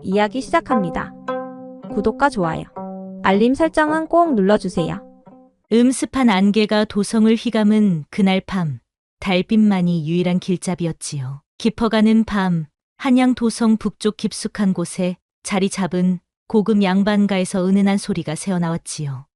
이야기 시작합니다. 구독과 좋아요, 알림 설정은 꼭 눌러주세요. 음습한 안개가 도성을 휘감은 그날 밤, 달빛만이 유일한 길잡이였지요. 깊어가는 밤, 한양 도성 북쪽 깊숙한 곳에 자리 잡은 고급 양반가에서 은은한 소리가 새어나왔지요.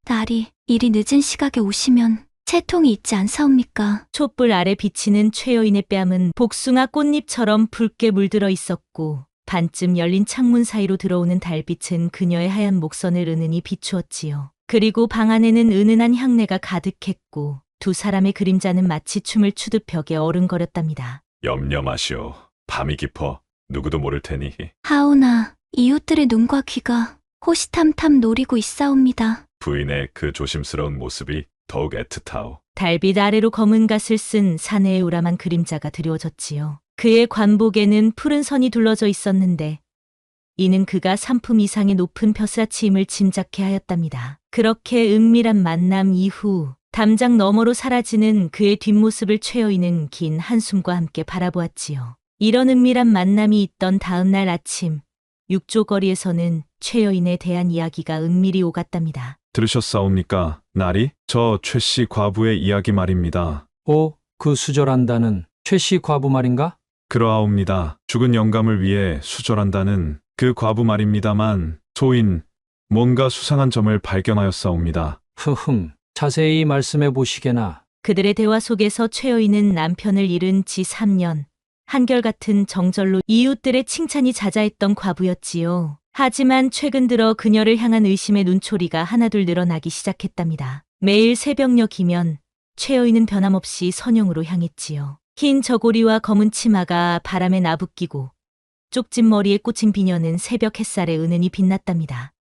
날이 이리 늦은 시각에 오시면 채통이 있지 않사옵니까? 촛불 아래 비치는 최여인의 뺨은 복숭아 꽃잎처럼 붉게 물들어 있었고 반쯤 열린 창문 사이로 들어오는 달빛은 그녀의 하얀 목선을 은은히 비추었지요. 그리고 방 안에는 은은한 향내가 가득했고 두 사람의 그림자는 마치 춤을 추듯 벽에 어른거렸답니다. 염려 마시오. 밤이 깊어 누구도 모를 테니. 하오나, 이웃들의 눈과 귀가 호시탐탐 노리고 있사옵니다. 부인의 그 조심스러운 모습이 더욱 애틋하오. 달빛 아래로 검은 갓을 쓴 사내의 우람한 그림자가 드리워졌지요. 그의 관복에는 푸른 선이 둘러져 있었는데 이는 그가 3품 이상의 높은 벼슬아치임을 짐작케 하였답니다. 그렇게 은밀한 만남 이후 담장 너머로 사라지는 그의 뒷모습을 최여인은 긴 한숨과 함께 바라보았지요. 이런 은밀한 만남이 있던 다음 날 아침, 육조거리에서는 최여인에 대한 이야기가 은밀히 오갔답니다. 들으셨사옵니까? 나리? 저 최씨 과부의 이야기 말입니다. 그 수절한다는 최씨 과부 말인가? 그러하옵니다. 죽은 영감을 위해 수절한다는 그 과부 말입니다만 소인 뭔가 수상한 점을 발견하였사옵니다. 자세히 말씀해 보시게나. 그들의 대화 속에서 최여인은 남편을 잃은 지 3년, 한결같은 정절로 이웃들의 칭찬이 자자했던 과부였지요. 하지만 최근 들어 그녀를 향한 의심의 눈초리가 하나둘 늘어나기 시작했답니다. 매일 새벽녘이면 최여인은 변함없이 선영으로 향했지요. 흰 저고리와 검은 치마가 바람에 나부끼고 쪽진 머리에 꽂힌 비녀는 새벽 햇살에 은은히 빛났답니다.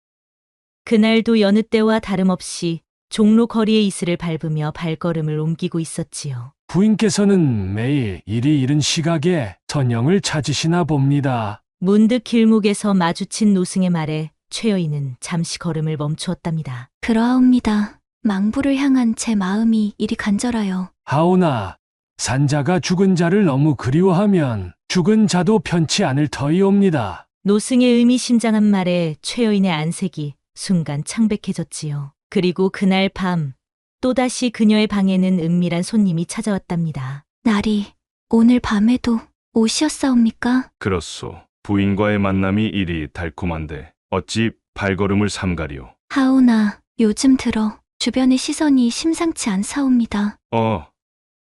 그날도 여느 때와 다름없이 종로 거리의 이슬을 밟으며 발걸음을 옮기고 있었지요. 부인께서는 매일 이리 이른 시각에 선영을 찾으시나 봅니다. 문득 길목에서 마주친 노승의 말에 최여인은 잠시 걸음을 멈추었답니다. 그러하옵니다. 망부를 향한 제 마음이 이리 간절하여. 하오나, 산자가 죽은 자를 너무 그리워하면 죽은 자도 편치 않을 터이옵니다. 노승의 의미심장한 말에 최여인의 안색이 순간 창백해졌지요. 그리고 그날 밤 또다시 그녀의 방에는 은밀한 손님이 찾아왔답니다. 날이 오늘 밤에도 오시었사옵니까? 그렇소. 부인과의 만남이 이리 달콤한데 어찌 발걸음을 삼가리오. 하오나, 요즘 들어 주변의 시선이 심상치 않사옵니다.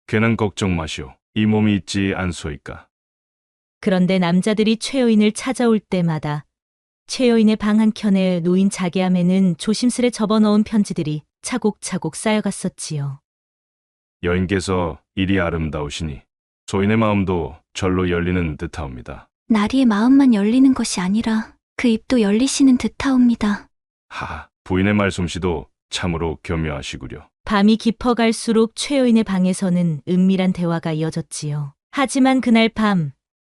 괜한 걱정 마시오. 이 몸이 있지 않소이까. 그런데 남자들이 최여인을 찾아올 때마다 최여인의 방 한켠에 놓인 자개함에는 조심스레 접어넣은 편지들이 차곡차곡 쌓여갔었지요. 여인께서 이리 아름다우시니 소인의 마음도 절로 열리는 듯하옵니다. 나리의 마음만 열리는 것이 아니라 그 입도 열리시는 듯하옵니다. 부인의 말솜씨도 참으로 교묘하시구려. 밤이 깊어갈수록 최여인의 방에서는 은밀한 대화가 이어졌지요. 하지만 그날 밤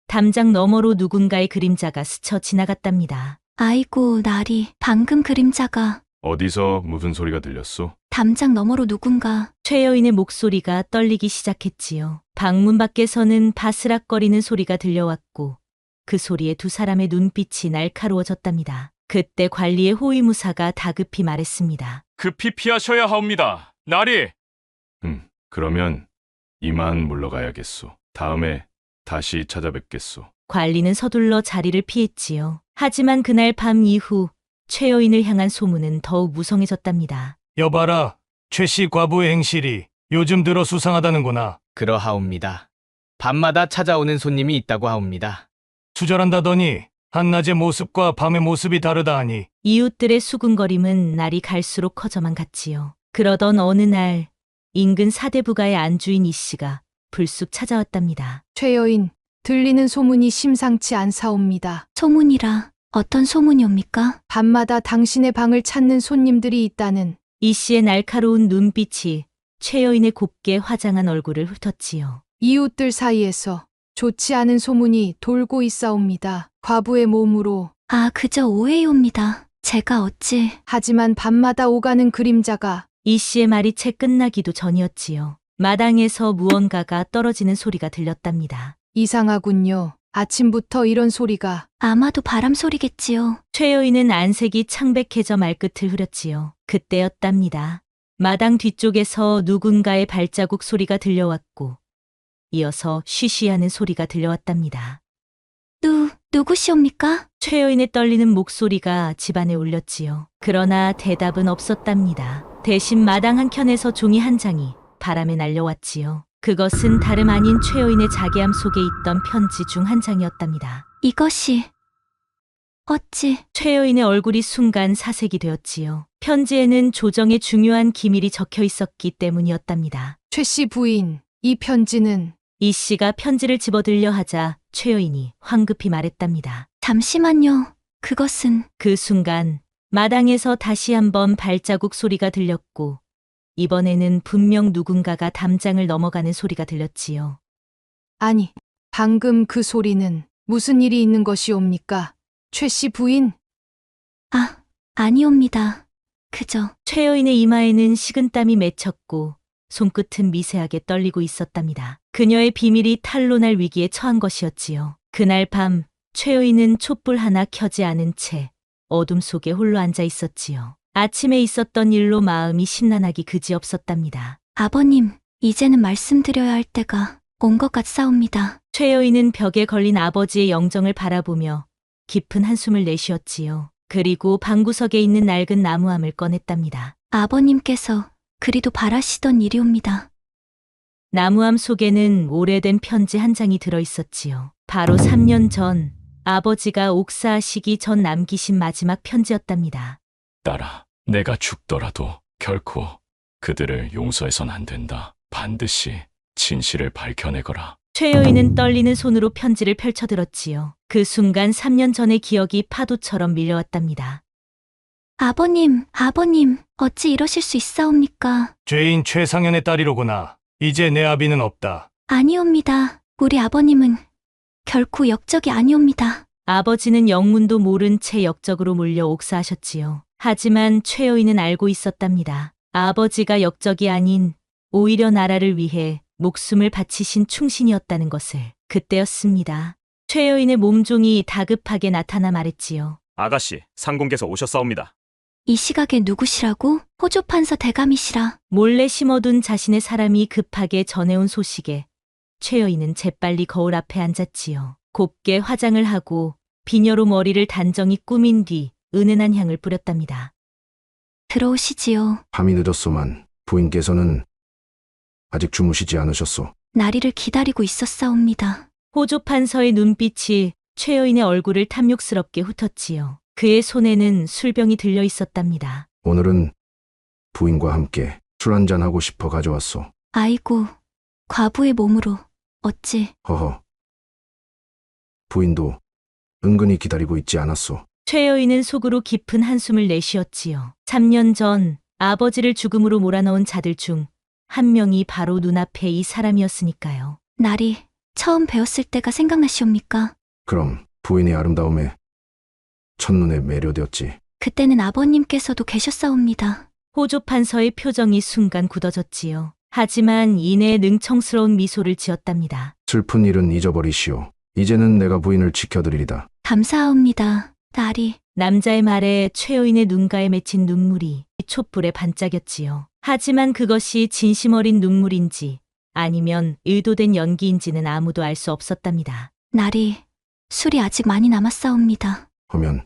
담장 너머로 누군가의 그림자가 스쳐 지나갔답니다. 아이고, 나리, 방금 그림자가. 어디서 무슨 소리가 들렸소? 담장 너머로 누군가. 최여인의 목소리가 떨리기 시작했지요. 방문 밖에서는 바스락거리는 소리가 들려왔고 그 소리에 두 사람의 눈빛이 날카로워졌답니다. 그때 관리의 호위무사가 다급히 말했습니다. 급히 피하셔야 하옵니다. 나리! 그러면 이만 물러가야겠소. 다음에 다시 찾아뵙겠소. 관리는 서둘러 자리를 피했지요. 하지만 그날 밤 이후 최여인을 향한 소문은 더욱 무성해졌답니다. 여봐라, 최씨 과부의 행실이 요즘 들어 수상하다는구나. 그러하옵니다. 밤마다 찾아오는 손님이 있다고 하옵니다. 수절한다더니 한낮의 모습과 밤의 모습이 다르다 하니. 이웃들의 수군거림은 날이 갈수록 커져만 갔지요. 그러던 어느 날 인근 사대부가의 안주인 이 씨가 불쑥 찾아왔답니다. 최여인, 들리는 소문이 심상치 않사옵니다. 소문이라 어떤 소문이옵니까? 밤마다 당신의 방을 찾는 손님들이 있다는. 이 씨의 날카로운 눈빛이 최여인의 곱게 화장한 얼굴을 훑었지요. 이웃들 사이에서 좋지 않은 소문이 돌고 있사옵니다. 과부의 몸으로. 그저 오해이옵니다. 제가 어찌. 하지만 밤마다 오가는 그림자가. 이 씨의 말이 채 끝나기도 전이었지요. 마당에서 무언가가 떨어지는 소리가 들렸답니다. 이상하군요. 아침부터 이런 소리가. 아마도 바람 소리겠지요. 최 여인은 안색이 창백해져 말끝을 흐렸지요. 그때였답니다. 마당 뒤쪽에서 누군가의 발자국 소리가 들려왔고 이어서 쉬쉬하는 소리가 들려왔답니다. 누구시옵니까? 최 여인의 떨리는 목소리가 집안에 울렸지요. 그러나 대답은 없었답니다. 대신 마당 한켠에서 종이 한 장이 바람에 날려왔지요. 그것은 다름 아닌 최 여인의 자기암 속에 있던 편지 중 한 장이었답니다. 이것이 어찌 최 여인의 얼굴이 순간 사색이 되었지요. 편지에는 조정의 중요한 기밀이 적혀 있었기 때문이었답니다. 최 씨 부인, 이 편지는. 이 씨가 편지를 집어들려 하자 최 여인이 황급히 말했답니다. 잠시만요. 그것은 그 순간 마당에서 다시 한번 발자국 소리가 들렸고 이번에는 분명 누군가가 담장을 넘어가는 소리가 들렸지요. 아니, 방금 그 소리는 무슨 일이 있는 것이옵니까? 최 씨 부인? 아니옵니다. 그저 최 여인의 이마에는 식은땀이 맺혔고 손끝은 미세하게 떨리고 있었답니다. 그녀의 비밀이 탄로날 위기에 처한 것이었지요. 그날 밤 최 여인은 촛불 하나 켜지 않은 채 어둠 속에 홀로 앉아 있었지요. 아침에 있었던 일로 마음이 심란하기 그지없었답니다. 아버님, 이제는 말씀드려야 할 때가 온 것 같사옵니다. 최 여인은 벽에 걸린 아버지의 영정을 바라보며 깊은 한숨을 내쉬었지요. 그리고 방구석에 있는 낡은 나무함을 꺼냈답니다. 아버님께서 그리도 바라시던 일이옵니다. 나무함 속에는 오래된 편지 한 장이 들어 있었지요. 바로 3년 전 아버지가 옥사하시기 전 남기신 마지막 편지였답니다. 딸아, 내가 죽더라도 결코 그들을 용서해선 안 된다. 반드시 진실을 밝혀내거라. 최 여인은 떨리는 손으로 편지를 펼쳐들었지요. 그 순간 3년 전의 기억이 파도처럼 밀려왔답니다. 아버님, 어찌 이러실 수 있사옵니까? 죄인 최상현의 딸이로구나. 이제 내 아비는 없다. 아니옵니다. 우리 아버님은 결코 역적이 아니옵니다. 아버지는 영문도 모른 채 역적으로 몰려 옥사하셨지요. 하지만 최 여인은 알고 있었답니다. 아버지가 역적이 아닌 오히려 나라를 위해 목숨을 바치신 충신이었다는 것을. 그때였습니다. 최 여인의 몸종이 다급하게 나타나 말했지요. 아가씨, 상공께서 오셨사옵니다. 이 시각에 누구시라고? 호조판서 대감이시라. 몰래 심어둔 자신의 사람이 급하게 전해온 소식에 최 여인은 재빨리 거울 앞에 앉았지요. 곱게 화장을 하고 비녀로 머리를 단정히 꾸민 뒤 은은한 향을 뿌렸답니다. 들어오시지요. 밤이 늦었소만 부인께서는 아직 주무시지 않으셨소. 나리를 기다리고 있었사옵니다. 호조판서의 눈빛이 최 여인의 얼굴을 탐욕스럽게 훑었지요. 그의 손에는 술병이 들려 있었답니다. 오늘은 부인과 함께 술 한잔하고 싶어 가져왔소. 아이고, 과부의 몸으로 어찌. 허허. 부인도 은근히 기다리고 있지 않았소. 최 여인은 속으로 깊은 한숨을 내쉬었지요. 3년 전 아버지를 죽음으로 몰아넣은 자들 중 한 명이 바로 눈앞에 이 사람이었으니까요. 나리, 처음 배웠을 때가 생각나시옵니까? 그럼 부인의 아름다움에 첫눈에 매료되었지. 그때는 아버님께서도 계셨사옵니다. 호조판서의 표정이 순간 굳어졌지요. 하지만 이내 능청스러운 미소를 지었답니다. 슬픈 일은 잊어버리시오. 이제는 내가 부인을 지켜드리리다. 감사합니다, 나리. 남자의 말에 최 여인의 눈가에 맺힌 눈물이 촛불에 반짝였지요. 하지만 그것이 진심 어린 눈물인지 아니면 의도된 연기인지는 아무도 알 수 없었답니다. 나리, 술이 아직 많이 남았사옵니다. 하면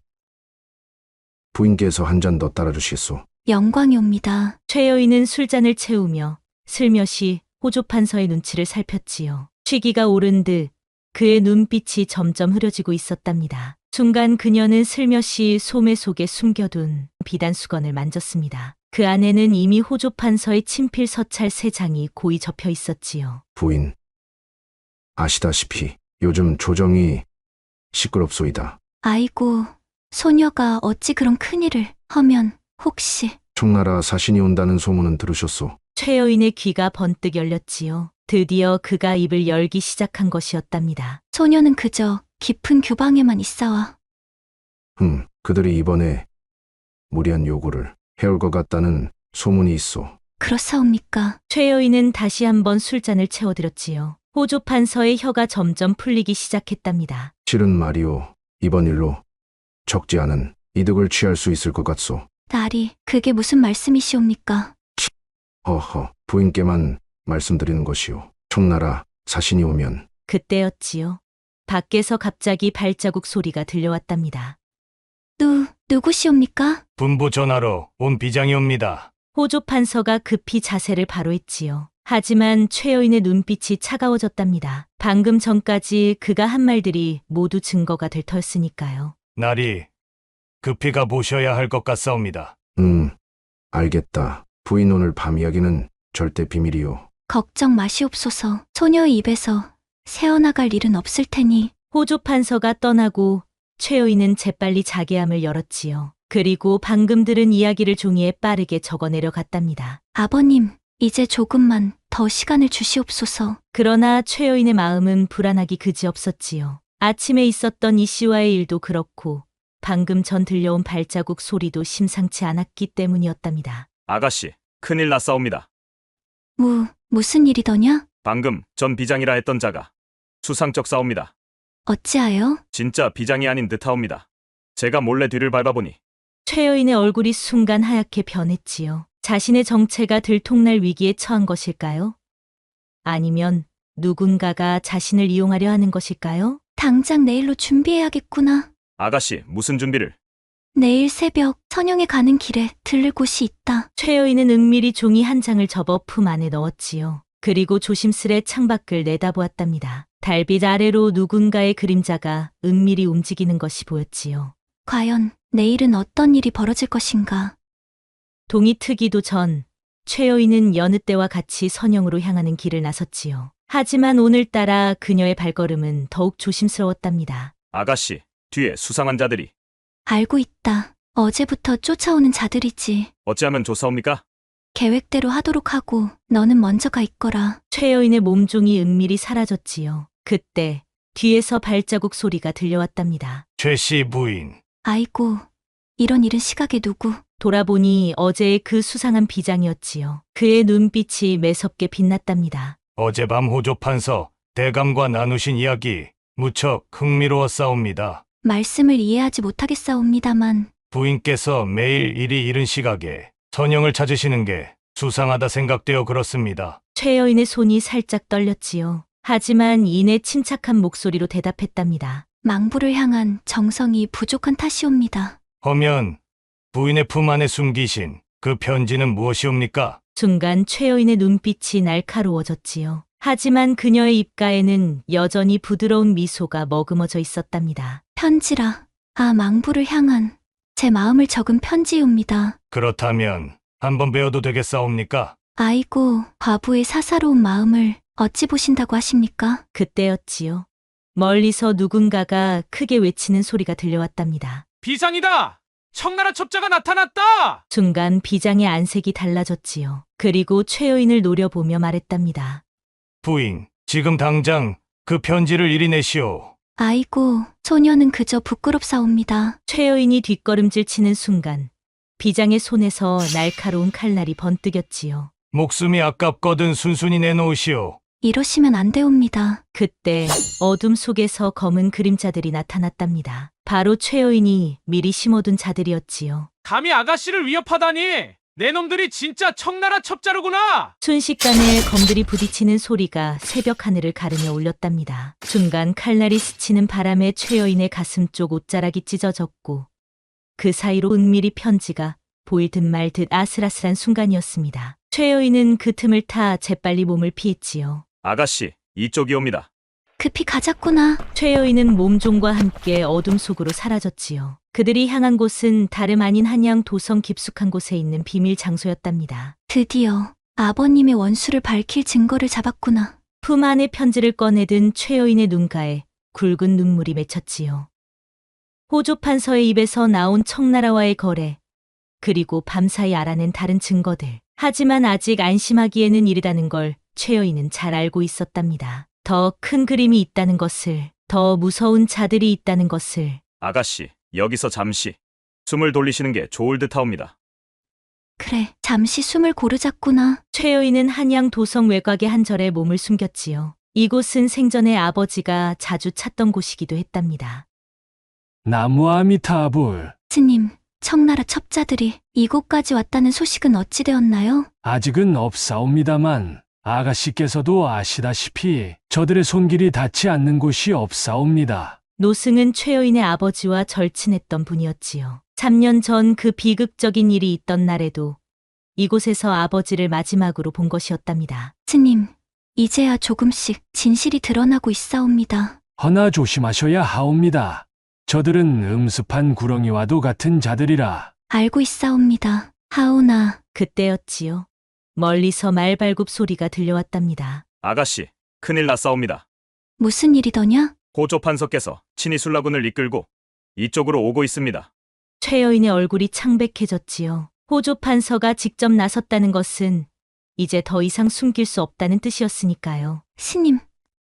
부인께서 한 잔 더 따라주시겠소. 영광이옵니다. 최 여인은 술잔을 채우며 슬며시 호조판서의 눈치를 살폈지요. 취기가 오른 듯 그의 눈빛이 점점 흐려지고 있었답니다. 순간 그녀는 슬며시 소매 속에 숨겨둔 비단 수건을 만졌습니다. 그 안에는 이미 호조판서의 친필 서찰 3장이 고이 접혀 있었지요. 부인, 아시다시피 요즘 조정이 시끄럽소이다. 아이고, 소녀가 어찌 그런 큰일을 하면 혹시. 청나라 사신이 온다는 소문은 들으셨소? 최 여인의 귀가 번뜩 열렸지요. 드디어 그가 입을 열기 시작한 것이었답니다. 소녀는 그저 깊은 규방에만 있어와. 그들이 이번에 무리한 요구를 해올 것 같다는 소문이 있소. 그렇사옵니까? 최 여인은 다시 한번 술잔을 채워들었지요. 호조 판서의 혀가 점점 풀리기 시작했답니다. 실은 말이오. 이번 일로 적지 않은 이득을 취할 수 있을 것 같소. 나리, 그게 무슨 말씀이시옵니까? 허허, 부인께만 말씀드리는 것이오. 청나라 사신이 오면 그때였지요. 밖에서 갑자기 발자국 소리가 들려왔답니다. 누구시옵니까? 분부 전하러 온 비장이옵니다. 호조 판서가 급히 자세를 바로 했지요. 하지만 최여인의 눈빛이 차가워졌답니다. 방금 전까지 그가 한 말들이 모두 증거가 될 터였으니까요. 나리, 급히 가 보셔야 할 것 같사옵니다. 알겠다. 부인 오늘 밤 이야기는 절대 비밀이오. 걱정 마시옵소서. 소녀의 입에서 새어나갈 일은 없을 테니. 호조 판서가 떠나고 최여인은 재빨리 자개함을 열었지요. 그리고 방금 들은 이야기를 종이에 빠르게 적어내려 갔답니다. 아버님, 이제 조금만 더 시간을 주시옵소서. 그러나 최여인의 마음은 불안하기 그지없었지요. 아침에 있었던 이씨와의 일도 그렇고 방금 전 들려온 발자국 소리도 심상치 않았기 때문이었답니다. 아가씨, 큰일 났사옵니다. 무슨 일이더냐? 방금 전 비장이라 했던 자가 수상쩍 싸웁니다. 어찌하여? 진짜 비장이 아닌 듯하옵니다. 제가 몰래 뒤를 밟아보니 최여인의 얼굴이 순간 하얗게 변했지요. 자신의 정체가 들통날 위기에 처한 것일까요? 아니면 누군가가 자신을 이용하려 하는 것일까요? 당장 내일로 준비해야겠구나. 아가씨, 무슨 준비를? 내일 새벽 선영에 가는 길에 들를 곳이 있다. 최여인은 은밀히 종이 한 장을 접어 품 안에 넣었지요. 그리고 조심스레 창밖을 내다보았답니다. 달빛 아래로 누군가의 그림자가 은밀히 움직이는 것이 보였지요. 과연 내일은 어떤 일이 벌어질 것인가? 동이 트기도 전 최여인은 여느 때와 같이 선영으로 향하는 길을 나섰지요. 하지만 오늘따라 그녀의 발걸음은 더욱 조심스러웠답니다. 아가씨, 뒤에 수상한 자들이. 알고 있다. 어제부터 쫓아오는 자들이지. 어찌하면 좋사옵니까? 계획대로 하도록 하고 너는 먼저 가 있거라. 최여인의 몸종이 은밀히 사라졌지요. 그때 뒤에서 발자국 소리가 들려왔답니다. 최씨 부인. 아이고, 이런 이른 시각에 누구? 돌아보니 어제의 그 수상한 비장이었지요. 그의 눈빛이 매섭게 빛났답니다. 어젯밤 호조 판서 대감과 나누신 이야기 무척 흥미로웠사옵니다. 말씀을 이해하지 못하겠사옵니다만 부인께서 매일 이리 이른 시각에 선영을 찾으시는 게 수상하다 생각되어 그렇습니다. 최여인의 손이 살짝 떨렸지요. 하지만 이내 침착한 목소리로 대답했답니다. 망부를 향한 정성이 부족한 탓이옵니다. 허면 부인의 품 안에 숨기신 그 편지는 무엇이옵니까? 순간 최여인의 눈빛이 날카로워졌지요. 하지만 그녀의 입가에는 여전히 부드러운 미소가 머금어져 있었답니다. 편지라. 망부를 향한 제 마음을 적은 편지입니다. 그렇다면 한번 배워도 되겠사옵니까? 아이고, 과부의 사사로운 마음을 어찌 보신다고 하십니까? 그때였지요. 멀리서 누군가가 크게 외치는 소리가 들려왔답니다. 비상이다! 청나라 첩자가 나타났다! 순간 비장의 안색이 달라졌지요. 그리고 최여인을 노려보며 말했답니다. 부인, 지금 당장 그 편지를 이리 내시오. 아이고, 소녀는 그저 부끄럽사옵니다. 최여인이 뒷걸음질 치는 순간 비장의 손에서 날카로운 칼날이 번뜩였지요. 목숨이 아깝거든 순순히 내놓으시오. 이러시면 안 되옵니다. 그때 어둠 속에서 검은 그림자들이 나타났답니다. 바로 최여인이 미리 심어둔 자들이었지요. 감히 아가씨를 위협하다니! 내 놈들이 진짜 청나라 첩자로구나! 순식간에 검들이 부딪히는 소리가 새벽 하늘을 가르며 울렸답니다. 순간 칼날이 스치는 바람에 최여인의 가슴 쪽 옷자락이 찢어졌고 그 사이로 은밀히 편지가 보일 듯 말 듯 아슬아슬한 순간이었습니다. 최여인은 그 틈을 타 재빨리 몸을 피했지요. 아가씨, 이쪽이옵니다. 급히 가자꾸나. 최여인은 몸종과 함께 어둠 속으로 사라졌지요. 그들이 향한 곳은 다름 아닌 한양 도성 깊숙한 곳에 있는 비밀 장소였답니다. 드디어 아버님의 원수를 밝힐 증거를 잡았구나. 품 안에 편지를 꺼내든 최여인의 눈가에 굵은 눈물이 맺혔지요. 호조 판서의 입에서 나온 청나라와의 거래, 그리고 밤사이 알아낸 다른 증거들. 하지만 아직 안심하기에는 이르다는 걸 최여인은 잘 알고 있었답니다. 더 큰 그림이 있다는 것을, 더 무서운 자들이 있다는 것을. 아가씨, 여기서 잠시 숨을 돌리시는 게 좋을 듯하옵니다. 그래, 잠시 숨을 고르자꾸나. 최여인은 한양 도성 외곽의 한 절에 몸을 숨겼지요. 이곳은 생전에 아버지가 자주 찾던 곳이기도 했답니다. 나무 아미타불. 스님, 청나라 첩자들이 이곳까지 왔다는 소식은 어찌 되었나요? 아직은 없사옵니다만 아가씨께서도 아시다시피 저들의 손길이 닿지 않는 곳이 없사옵니다. 노승은 최여인의 아버지와 절친했던 분이었지요. 3년 전 그 비극적인 일이 있던 날에도 이곳에서 아버지를 마지막으로 본 것이었답니다. 스님, 이제야 조금씩 진실이 드러나고 있사옵니다. 허나 조심하셔야 하옵니다. 저들은 음습한 구렁이와도 같은 자들이라. 알고 있사옵니다. 하오나. 그때였지요. 멀리서 말발굽 소리가 들려왔답니다. 아가씨, 큰일 났사옵니다. 무슨 일이더냐? 호조 판서께서 친히 술라군을 이끌고 이쪽으로 오고 있습니다. 최여인의 얼굴이 창백해졌지요. 호조 판서가 직접 나섰다는 것은 이제 더 이상 숨길 수 없다는 뜻이었으니까요. 스님,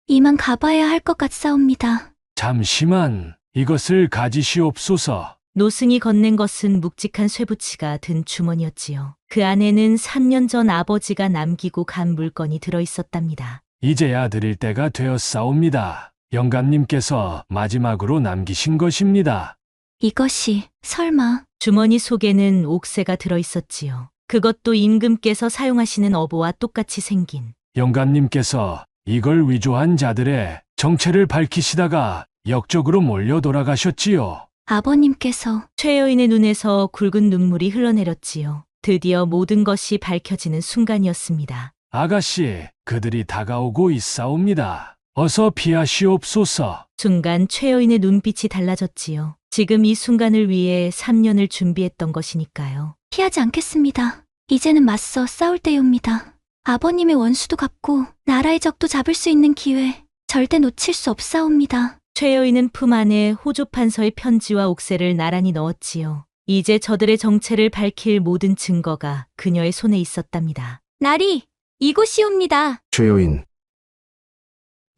이만 가봐야 할 것 같사옵니다. 잠시만 이것을 가지시옵소서. 노승이 건넨 것은 묵직한 쇠붙이가 든 주머니였지요. 그 안에는 3년 전 아버지가 남기고 간 물건이 들어있었답니다. 이제야 드릴 때가 되었사옵니다. 영감님께서 마지막으로 남기신 것입니다. 이것이 설마 주머니 속에는 옥새가 들어있었지요. 그것도 임금께서 사용하시는 어보와 똑같이 생긴. 영감님께서 이걸 위조한 자들의 정체를 밝히시다가 역적으로 몰려 돌아가셨지요. 아버님께서 최여인의 눈에서 굵은 눈물이 흘러내렸지요. 드디어 모든 것이 밝혀지는 순간이었습니다. 아가씨, 그들이 다가오고 있사옵니다. 어서 피하시옵소서. 순간 최여인의 눈빛이 달라졌지요. 지금 이 순간을 위해 3년을 준비했던 것이니까요. 피하지 않겠습니다. 이제는 맞서 싸울 때입니다. 아버님의 원수도 갚고 나라의 적도 잡을 수 있는 기회 절대 놓칠 수 없사옵니다. 최여인은 품 안에 호조 판서의 편지와 옥새를 나란히 넣었지요. 이제 저들의 정체를 밝힐 모든 증거가 그녀의 손에 있었답니다. 나리, 이곳이옵니다. 최여인,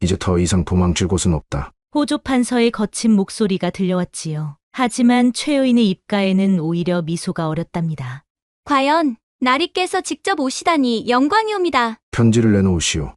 이제 더 이상 도망칠 곳은 없다. 호조 판서의 거친 목소리가 들려왔지요. 하지만 최여인의 입가에는 오히려 미소가 어렸답니다. 과연 나리께서 직접 오시다니 영광이옵니다. 편지를 내놓으시오.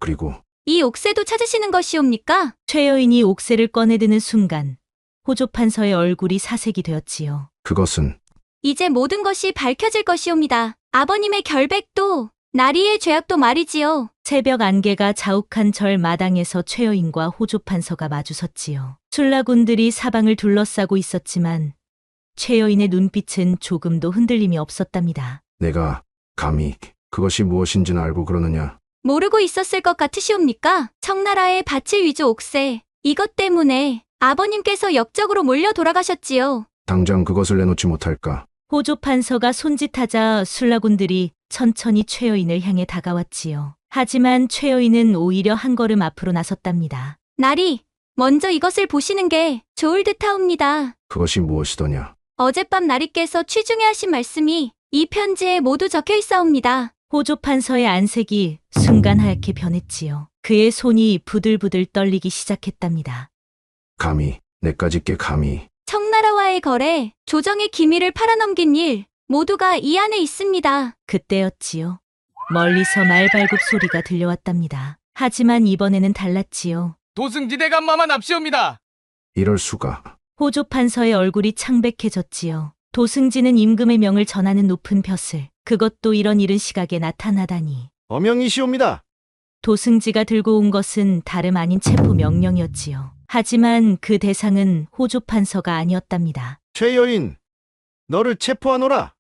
그리고 이 옥새도 찾으시는 것이옵니까? 최여인이 옥새를 꺼내드는 순간 호조 판서의 얼굴이 사색이 되었지요. 그것은 이제 모든 것이 밝혀질 것이옵니다. 아버님의 결백도 나리의 죄악도 말이지요. 새벽 안개가 자욱한 절 마당에서 최여인과 호조 판서가 마주섰지요. 술라군들이 사방을 둘러싸고 있었지만 최여인의 눈빛은 조금도 흔들림이 없었답니다. 내가 감히 그것이 무엇인지는 알고 그러느냐? 모르고 있었을 것 같으시옵니까? 청나라의 바칠 위조 옥새. 이것 때문에 아버님께서 역적으로 몰려 돌아가셨지요. 당장 그것을 내놓지 못할까? 호조 판서가 손짓하자 술라군들이 천천히 최여인을 향해 다가왔지요. 하지만 최여인은 오히려 한 걸음 앞으로 나섰답니다. 나리, 먼저 이것을 보시는 게 좋을 듯하옵니다. 그것이 무엇이더냐? 어젯밤 나리께서 취중에 하신 말씀이 이 편지에 모두 적혀 있사옵니다. 호조 판서의 안색이 순간 하얗게 변했지요. 그의 손이 부들부들 떨리기 시작했답니다. 감히, 내까지 꽤 감히. 청나라와의 거래, 조정의 기밀을 팔아넘긴 일, 모두가 이 안에 있습니다. 그때였지요. 멀리서 말발굽 소리가 들려왔답니다. 하지만 이번에는 달랐지요. 도승지대가 만납시옵니다. 이럴 수가. 호조 판서의 얼굴이 창백해졌지요. 도승지는 임금의 명을 전하는 높은 벼슬, 그것도 이런 이른 시각에 나타나다니. 어명이시옵니다. 도승지가 들고 온 것은 다름 아닌 체포 명령이었지요. 하지만 그 대상은 호조 판서가 아니었답니다. 최여인, 너를 체포하노라.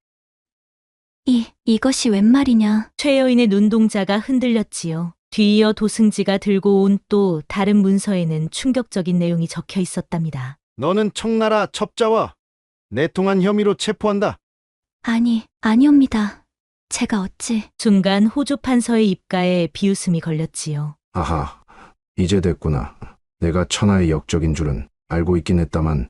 이것이 웬 말이냐? 최여인의 눈동자가 흔들렸지요. 뒤이어 도승지가 들고 온 또 다른 문서에는 충격적인 내용이 적혀 있었답니다. 너는 청나라 첩자와 내통한 혐의로 체포한다. 아니옵니다. 제가 어찌. 순간 호조 판서의 입가에 비웃음이 걸렸지요. 아하, 이제 됐구나. 내가 천하의 역적인 줄은 알고 있긴 했다만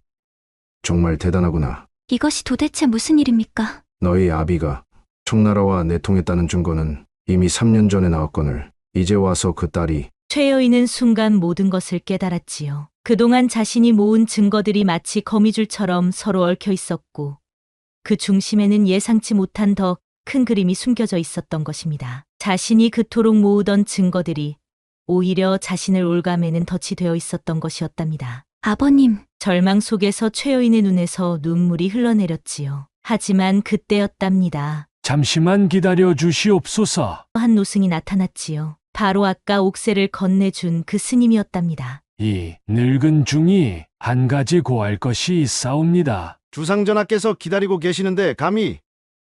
정말 대단하구나. 이것이 도대체 무슨 일입니까? 너희 아비가 청나라와 내통했다는 증거는 이미 3년 전에 나왔거늘 이제 와서 그 딸이. 최여인은 순간 모든 것을 깨달았지요. 그동안 자신이 모은 증거들이 마치 거미줄처럼 서로 얽혀 있었고 그 중심에는 예상치 못한 더 큰 그림이 숨겨져 있었던 것입니다. 자신이 그토록 모으던 증거들이 오히려 자신을 올가매는 덫이 되어 있었던 것이었답니다. 아버님, 절망 속에서 최여인의 눈에서 눈물이 흘러내렸지요. 하지만 그때였답니다. 잠시만 기다려 주시옵소서. 한 노승이 나타났지요. 바로 아까 옥새를 건네준 그 스님이었답니다. 이 늙은 중이 한 가지 고할 것이 있사옵니다. 주상전하께서 기다리고 계시는데 감히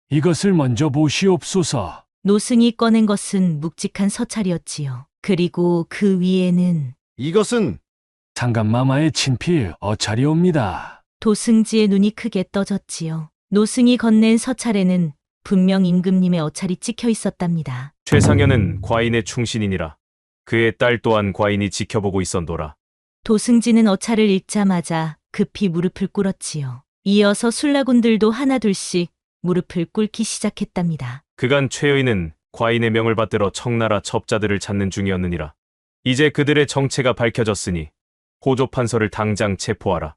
이것을 먼저 보시옵소서. 노승이 꺼낸 것은 묵직한 서찰이었지요. 그리고 그 위에는 이것은 상감마마의 친필 어찰이옵니다. 도승지의 눈이 크게 떠졌지요. 노승이 건넨 서찰에는 분명 임금님의 어찰이 찍혀 있었답니다. 최상현은 과인의 충신이니라. 그의 딸 또한 과인이 지켜보고 있었노라. 도승지는 어찰을 읽자마자 급히 무릎을 꿇었지요. 이어서 술라군들도 하나둘씩 무릎을 꿇기 시작했답니다. 그간 최여인은 과인의 명을 받들어 청나라 첩자들을 찾는 중이었느니라. 이제 그들의 정체가 밝혀졌으니 호조 판서를 당장 체포하라.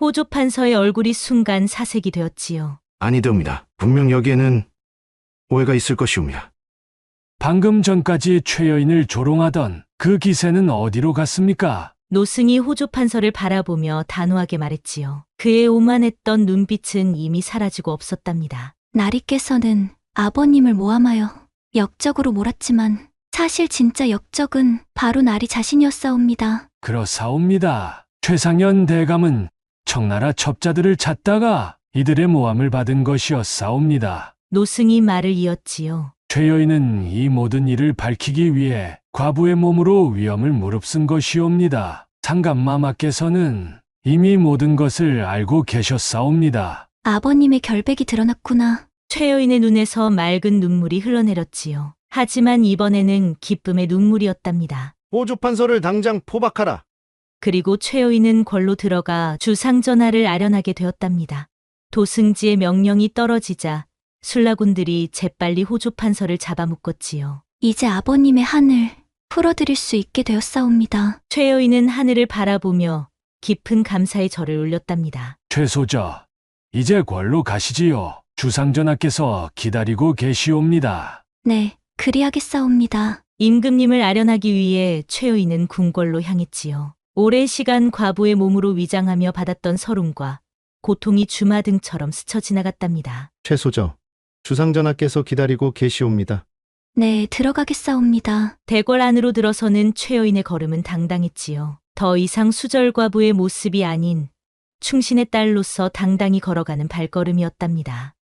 호조 판서의 얼굴이 순간 사색이 되었지요. 아니되옵니다. 분명 여기에는 오해가 있을 것이옵니다. 방금 전까지 최여인을 조롱하던 그 기세는 어디로 갔습니까? 노승이 호조 판서를 바라보며 단호하게 말했지요. 그의 오만했던 눈빛은 이미 사라지고 없었답니다. 나리께서는 아버님을 모함하여 역적으로 몰았지만 사실 진짜 역적은 바로 나리 자신이었사옵니다. 그렇사옵니다. 최상현 대감은 청나라 첩자들을 찾다가 이들의 모함을 받은 것이었사옵니다. 노승이 말을 이었지요. 최여인은 이 모든 일을 밝히기 위해 과부의 몸으로 위험을 무릅쓴 것이옵니다. 상감마마께서는 이미 모든 것을 알고 계셨사옵니다. 아버님의 결백이 드러났구나. 최여인의 눈에서 맑은 눈물이 흘러내렸지요. 하지만 이번에는 기쁨의 눈물이었답니다. 호조 판서를 당장 포박하라. 그리고 최여인은 궐로 들어가 주상전하를 아련하게 되었답니다. 도승지의 명령이 떨어지자 술라군들이 재빨리 호조 판서를 잡아묶었지요. 이제 아버님의 한을 풀어드릴 수 있게 되었사옵니다. 최여인은 하늘을 바라보며 깊은 감사의 절을 올렸답니다. 최소저, 이제 궐로 가시지요. 주상전하께서 기다리고 계시옵니다. 네, 그리하겠사옵니다. 임금님을 아련하기 위해 최여인은 궁궐로 향했지요. 오랜 시간 과부의 몸으로 위장하며 받았던 서름과 고통이 주마등처럼 스쳐 지나갔답니다. 최소저, 주상전하께서 기다리고 계시옵니다. 네, 들어가겠사옵니다. 대궐 안으로 들어서는 최여인의 걸음은 당당했지요. 더 이상 수절과부의 모습이 아닌 충신의 딸로서 당당히 걸어가는 발걸음이었답니다.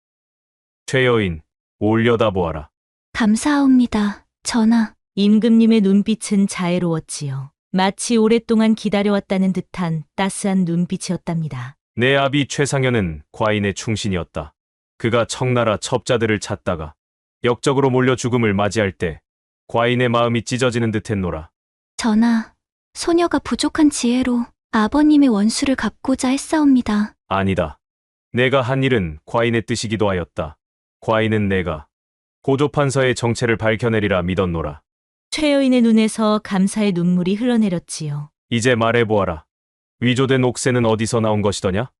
최여인, 올려다보아라. 감사하옵니다, 전하. 임금님의 눈빛은 자애로웠지요. 마치 오랫동안 기다려왔다는 듯한 따스한 눈빛이었답니다. 내 아비 최상현은 과인의 충신이었다. 그가 청나라 첩자들을 찾다가 역적으로 몰려 죽음을 맞이할 때 과인의 마음이 찢어지는 듯했노라. 전하, 소녀가 부족한 지혜로 아버님의 원수를 갚고자 했사옵니다. 아니다. 내가 한 일은 과인의 뜻이기도 하였다. 과인은 내가 호조 판서의 정체를 밝혀내리라 믿었노라. 최여인의 눈에서 감사의 눈물이 흘러내렸지요. 이제 말해보아라. 위조된 옥새는 어디서 나온 것이더냐?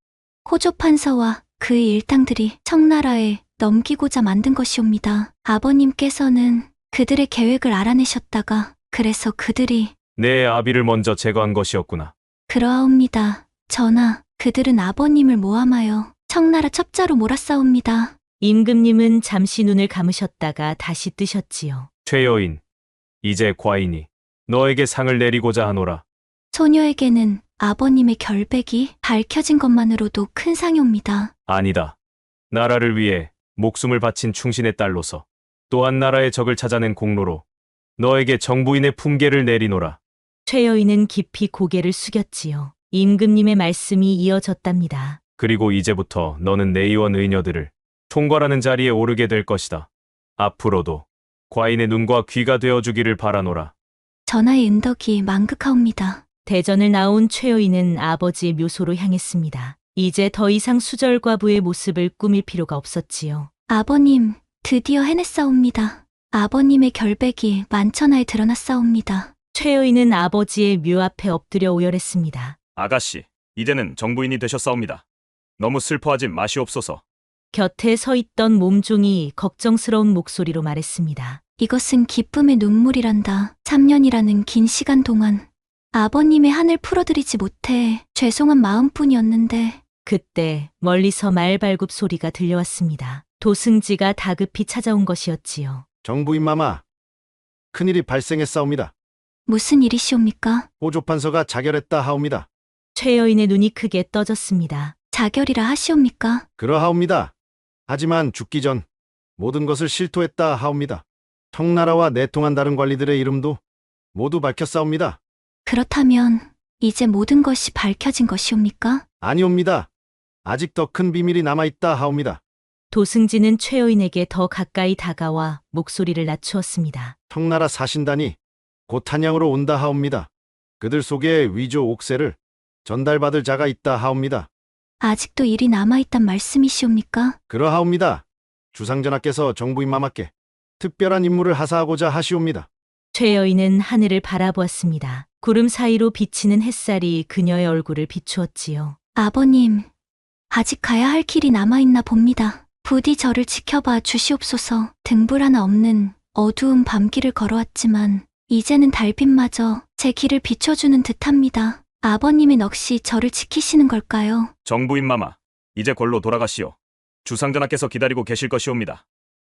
호조 판서와 그의 일당들이 청나라에 넘기고자 만든 것이옵니다. 아버님께서는 그들의 계획을 알아내셨다가 그래서 그들이 내 아비를 먼저 제거한 것이었구나. 그러하옵니다. 전하, 그들은 아버님을 모함하여 청나라 첩자로 몰았사옵니다. 임금님은 잠시 눈을 감으셨다가 다시 뜨셨지요. 최여인, 이제 과인이 너에게 상을 내리고자 하노라. 소녀에게는 아버님의 결백이 밝혀진 것만으로도 큰 상이옵니다. 아니다. 나라를 위해 목숨을 바친 충신의 딸로서 또한 나라의 적을 찾아낸 공로로 너에게 정부인의 품계를 내리노라. 최여인은 깊이 고개를 숙였지요. 임금님의 말씀이 이어졌답니다. 그리고 이제부터 너는 내의원 의녀들을 총괄하는 자리에 오르게 될 것이다. 앞으로도 과인의 눈과 귀가 되어주기를 바라노라. 전하의 은덕이 만극하옵니다. 대전을 나온 최여인은 아버지의 묘소로 향했습니다. 이제 더 이상 수절과부의 모습을 꾸밀 필요가 없었지요. 아버님, 드디어 해냈사옵니다. 아버님의 결백이 만천하에 드러났사옵니다. 최여인은 아버지의 묘 앞에 엎드려 오열했습니다. 아가씨, 이제는 정부인이 되셨사옵니다. 너무 슬퍼하지 마시옵소서. 곁에 서 있던 몸종이 걱정스러운 목소리로 말했습니다. 이것은 기쁨의 눈물이란다. 3년이라는 긴 시간 동안 아버님의 한을 풀어드리지 못해 죄송한 마음뿐이었는데. 그때 멀리서 말발굽 소리가 들려왔습니다. 도승지가 다급히 찾아온 것이었지요. 정부인 마마, 큰일이 발생했사옵니다. 무슨 일이시옵니까? 호조판서가 자결했다 하옵니다. 최 여인의 눈이 크게 떠졌습니다. 자결이라 하시옵니까? 그러하옵니다. 하지만 죽기 전 모든 것을 실토했다 하옵니다. 청나라와 내통한 다른 관리들의 이름도 모두 밝혔사옵니다. 그렇다면 이제 모든 것이 밝혀진 것이옵니까? 아니옵니다. 아직 더 큰 비밀이 남아있다 하옵니다. 도승지는 최 여인에게 더 가까이 다가와 목소리를 낮추었습니다. 청나라 사신단이 곧 한양으로 온다 하옵니다. 그들 속에 위조 옥새를 전달받을 자가 있다 하옵니다. 아직도 일이 남아있단 말씀이시옵니까? 그러하옵니다. 주상전하께서 정부인 마마께 특별한 임무를 하사하고자 하시옵니다. 최 여인은 하늘을 바라보았습니다. 구름 사이로 비치는 햇살이 그녀의 얼굴을 비추었지요. 아버님, 아직 가야 할 길이 남아있나 봅니다. 부디 저를 지켜봐 주시옵소서. 등불 하나 없는 어두운 밤길을 걸어왔지만 이제는 달빛마저 제 길을 비춰주는 듯합니다. 아버님은 역시 저를 지키시는 걸까요? 정부인 마마, 이제 골로 돌아가시오. 주상전하께서 기다리고 계실 것이옵니다.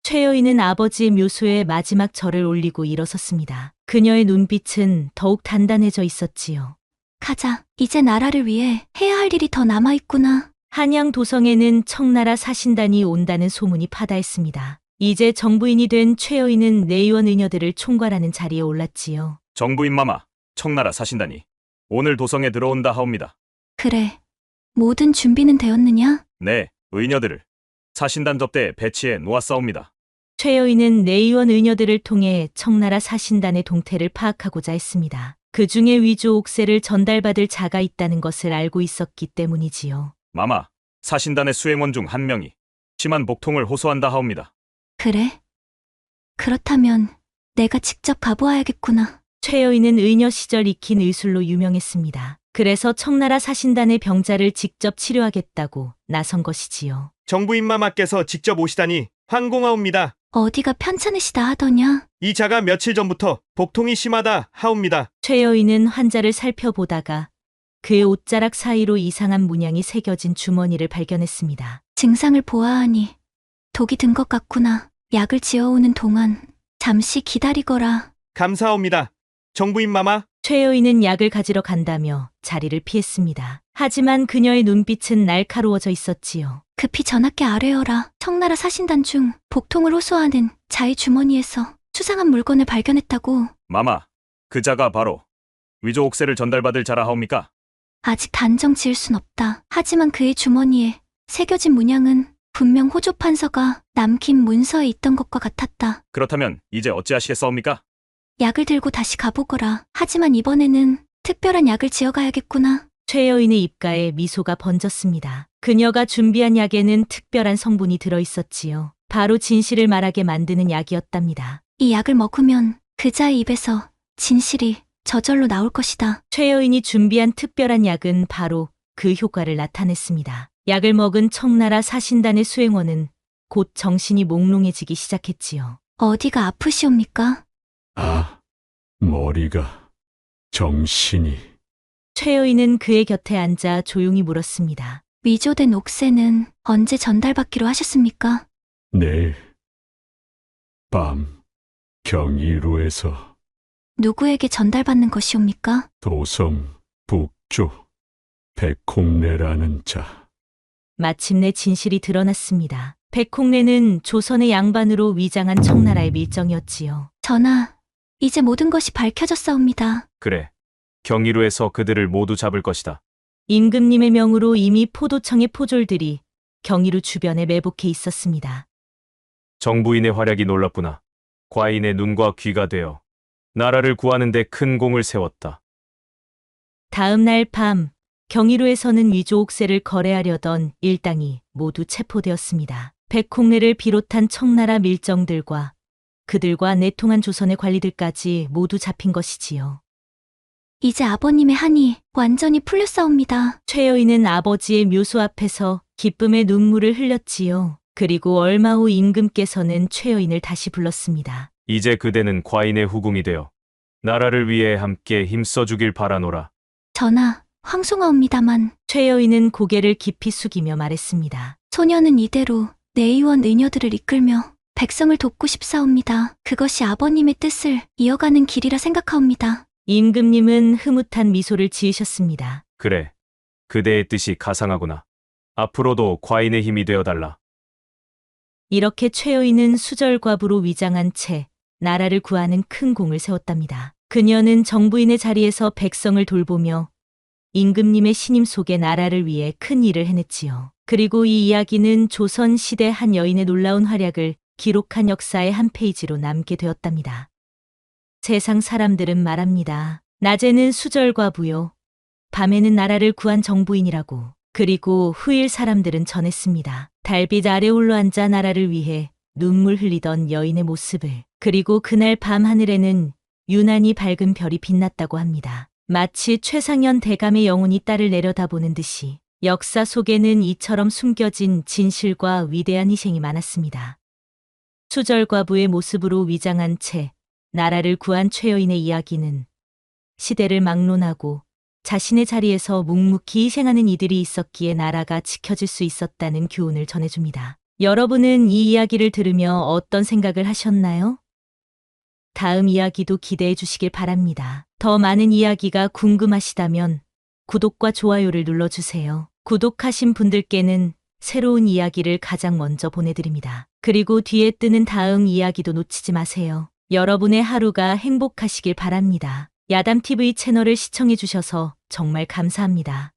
최 여인은 아버지의 묘소에 마지막 절을 올리고 일어섰습니다. 그녀의 눈빛은 더욱 단단해져 있었지요. 가자. 이제 나라를 위해 해야 할 일이 더 남아있구나. 한양 도성에는 청나라 사신단이 온다는 소문이 파다했습니다. 이제 정부인이 된 최 여인은 내의원 의녀들을 총괄하는 자리에 올랐지요. 정부인 마마, 청나라 사신단이 오늘 도성에 들어온다 하옵니다. 그래. 모든 준비는 되었느냐? 네, 의녀들을 사신단 접대에 배치해 놓았사옵니다. 최 여인은 내의원 의녀들을 통해 청나라 사신단의 동태를 파악하고자 했습니다. 그 중에 위조 옥새를 전달받을 자가 있다는 것을 알고 있었기 때문이지요. 마마, 사신단의 수행원 중 한 명이 심한 복통을 호소한다 하옵니다. 그래? 그렇다면 내가 직접 가보아야겠구나. 최 여인은 의녀 시절 익힌 의술로 유명했습니다. 그래서 청나라 사신단의 병자를 직접 치료하겠다고 나선 것이지요. 정부인 마마께서 직접 오시다니 환공하옵니다. 어디가 편찮으시다 하더냐? 이 자가 며칠 전부터 복통이 심하다 하옵니다. 최 여인은 환자를 살펴보다가 그의 옷자락 사이로 이상한 문양이 새겨진 주머니를 발견했습니다. 증상을 보아하니 독이 든 것 같구나. 약을 지어오는 동안 잠시 기다리거라. 감사합니다. 정부인 마마. 최 여인은 약을 가지러 간다며 자리를 피했습니다. 하지만 그녀의 눈빛은 날카로워져 있었지요. 급히 전하께 아뢰어라. 청나라 사신단 중 복통을 호소하는 자의 주머니에서 수상한 물건을 발견했다고. 마마, 그 자가 바로 위조 옥새를 전달받을 자라 하옵니까? 아직 단정 지을 순 없다. 하지만 그의 주머니에 새겨진 문양은 분명 호조판서가 남긴 문서에 있던 것과 같았다. 그렇다면 이제 어찌하시겠사옵니까? 약을 들고 다시 가보거라. 하지만 이번에는 특별한 약을 지어가야겠구나. 최 여인의 입가에 미소가 번졌습니다. 그녀가 준비한 약에는 특별한 성분이 들어있었지요. 바로 진실을 말하게 만드는 약이었답니다. 이 약을 먹으면 그자의 입에서 진실이 저절로 나올 것이다. 최 여인이 준비한 특별한 약은 바로 그 효과를 나타냈습니다. 약을 먹은 청나라 사신단의 수행원은 곧 정신이 몽롱해지기 시작했지요. 어디가 아프시옵니까? 머리가, 정신이. 최 여인은 그의 곁에 앉아 조용히 물었습니다. 위조된 옥새는 언제 전달받기로 하셨습니까? 내일 밤 경이로에서. 누구에게 전달받는 것이옵니까? 도성 북쪽 백홍래라는 자. 마침내 진실이 드러났습니다. 백홍래는 조선의 양반으로 위장한 청나라의 밀정이었지요. 전하, 이제 모든 것이 밝혀졌사옵니다. 그래, 경이로에서 그들을 모두 잡을 것이다. 임금님의 명으로 이미 포도청의 포졸들이 경이로 주변에 매복해 있었습니다. 정부인의 활약이 놀랍구나. 과인의 눈과 귀가 되어 나라를 구하는 데 큰 공을 세웠다. 다음 날 밤, 경이로에서는 위조 옥새를 거래하려던 일당이 모두 체포되었습니다. 백홍래를 비롯한 청나라 밀정들과 그들과 내통한 조선의 관리들까지 모두 잡힌 것이지요. 이제 아버님의 한이 완전히 풀렸사옵니다. 최 여인은 아버지의 묘소 앞에서 기쁨의 눈물을 흘렸지요. 그리고 얼마 후 임금께서는 최 여인을 다시 불렀습니다. 이제 그대는 과인의 후궁이 되어 나라를 위해 함께 힘써주길 바라노라. 전하, 황송하옵니다만 최 여인은 고개를 깊이 숙이며 말했습니다. 소녀는 이대로 내의원 의녀들을 이끌며 백성을 돕고 싶사옵니다. 그것이 아버님의 뜻을 이어가는 길이라 생각하옵니다. 임금님은 흐뭇한 미소를 지으셨습니다. 그래, 그대의 뜻이 가상하구나. 앞으로도 과인의 힘이 되어달라. 이렇게 최 여인은 수절과부로 위장한 채 나라를 구하는 큰 공을 세웠답니다. 그녀는 정부인의 자리에서 백성을 돌보며 임금님의 신임 속에 나라를 위해 큰 일을 해냈지요. 그리고 이 이야기는 조선 시대 한 여인의 놀라운 활약을 기록한 역사의 한 페이지로 남게 되었답니다. 세상 사람들은 말합니다. 낮에는 수절과부요, 밤에는 나라를 구한 정부인이라고. 그리고 후일 사람들은 전했습니다. 달빛 아래 올라앉아 나라를 위해 눈물 흘리던 여인의 모습을. 그리고 그날 밤 하늘에는 유난히 밝은 별이 빛났다고 합니다. 마치 최상현 대감의 영혼이 딸을 내려다보는 듯이 역사 속에는 이처럼 숨겨진 진실과 위대한 희생이 많았습니다. 수절과부의 모습으로 위장한 채 나라를 구한 최 여인의 이야기는 시대를 막론하고 자신의 자리에서 묵묵히 희생하는 이들이 있었기에 나라가 지켜질 수 있었다는 교훈을 전해줍니다. 여러분은 이 이야기를 들으며 어떤 생각을 하셨나요? 다음 이야기도 기대해 주시길 바랍니다. 더 많은 이야기가 궁금하시다면 구독과 좋아요를 눌러주세요. 구독하신 분들께는 새로운 이야기를 가장 먼저 보내드립니다. 그리고 뒤에 뜨는 다음 이야기도 놓치지 마세요. 여러분의 하루가 행복하시길 바랍니다. 야담TV 채널을 시청해 주셔서 정말 감사합니다.